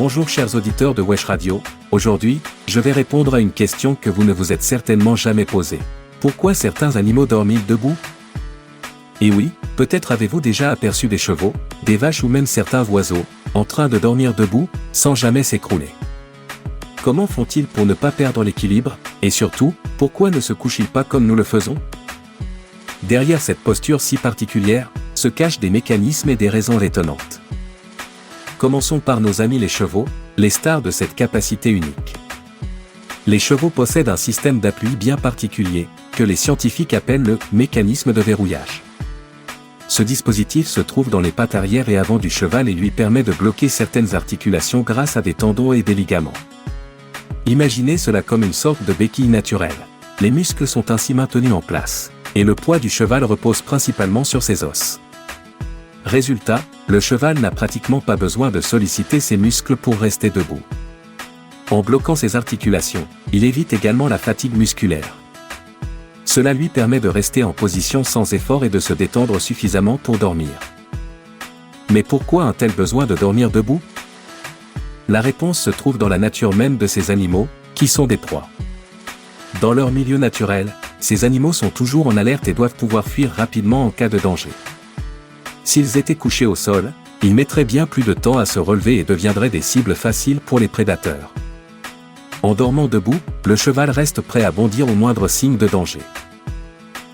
Bonjour chers auditeurs de Wesh Radio, aujourd'hui, je vais répondre à une question que vous ne vous êtes certainement jamais posée. Pourquoi certains animaux dorment debout? Et oui, peut-être avez-vous déjà aperçu des chevaux, des vaches ou même certains oiseaux, en train de dormir debout, sans jamais s'écrouler. Comment font-ils pour ne pas perdre l'équilibre, et surtout, pourquoi ne se couchent-ils pas comme nous le faisons? Derrière cette posture si particulière, se cachent des mécanismes et des raisons étonnantes. Commençons par nos amis les chevaux, les stars de cette capacité unique. Les chevaux possèdent un système d'appui bien particulier, que les scientifiques appellent le mécanisme de verrouillage. Ce dispositif se trouve dans les pattes arrière et avant du cheval et lui permet de bloquer certaines articulations grâce à des tendons et des ligaments. Imaginez cela comme une sorte de béquille naturelle. Les muscles sont ainsi maintenus en place, et le poids du cheval repose principalement sur ses os. Résultat, le cheval n'a pratiquement pas besoin de solliciter ses muscles pour rester debout. En bloquant ses articulations, il évite également la fatigue musculaire. Cela lui permet de rester en position sans effort et de se détendre suffisamment pour dormir. Mais pourquoi a-t-elle besoin de dormir debout? La réponse se trouve dans la nature même de ces animaux, qui sont des proies. Dans leur milieu naturel, ces animaux sont toujours en alerte et doivent pouvoir fuir rapidement en cas de danger. S'ils étaient couchés au sol, ils mettraient bien plus de temps à se relever et deviendraient des cibles faciles pour les prédateurs. En dormant debout, le cheval reste prêt à bondir au moindre signe de danger.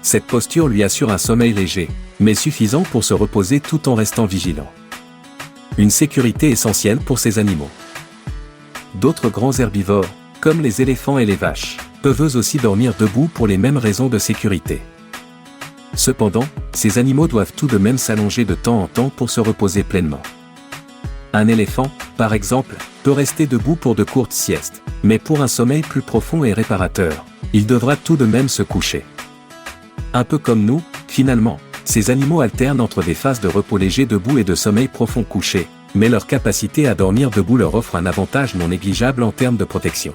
Cette posture lui assure un sommeil léger, mais suffisant pour se reposer tout en restant vigilant. Une sécurité essentielle pour ces animaux. D'autres grands herbivores, comme les éléphants et les vaches, peuvent eux aussi dormir debout pour les mêmes raisons de sécurité. Cependant, ces animaux doivent tout de même s'allonger de temps en temps pour se reposer pleinement. Un éléphant, par exemple, peut rester debout pour de courtes siestes, mais pour un sommeil plus profond et réparateur, il devra tout de même se coucher. Un peu comme nous, finalement, ces animaux alternent entre des phases de repos léger debout et de sommeil profond couché, mais leur capacité à dormir debout leur offre un avantage non négligeable en termes de protection.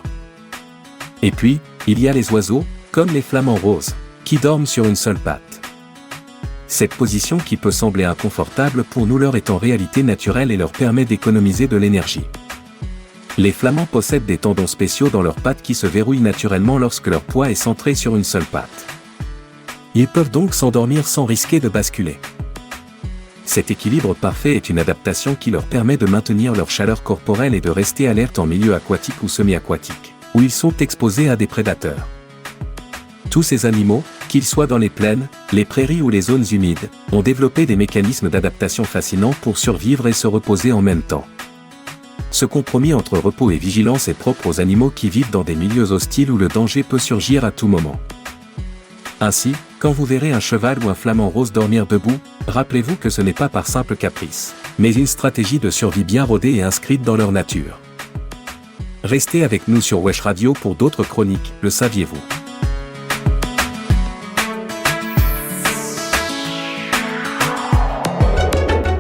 Et puis, il y a les oiseaux, comme les flamants roses, qui dorment sur une seule patte. Cette position qui peut sembler inconfortable pour nous leur est en réalité naturelle et leur permet d'économiser de l'énergie. Les flamands possèdent des tendons spéciaux dans leurs pattes qui se verrouillent naturellement lorsque leur poids est centré sur une seule patte. Ils peuvent donc s'endormir sans risquer de basculer. Cet équilibre parfait est une adaptation qui leur permet de maintenir leur chaleur corporelle et de rester alerte en milieu aquatique ou semi-aquatique, où ils sont exposés à des prédateurs. Tous ces animaux, qu'ils soient dans les plaines, les prairies ou les zones humides, ont développé des mécanismes d'adaptation fascinants pour survivre et se reposer en même temps. Ce compromis entre repos et vigilance est propre aux animaux qui vivent dans des milieux hostiles où le danger peut surgir à tout moment. Ainsi, quand vous verrez un cheval ou un flamant rose dormir debout, rappelez-vous que ce n'est pas par simple caprice, mais une stratégie de survie bien rodée et inscrite dans leur nature. Restez avec nous sur Wesh Radio pour d'autres chroniques, le saviez-vous?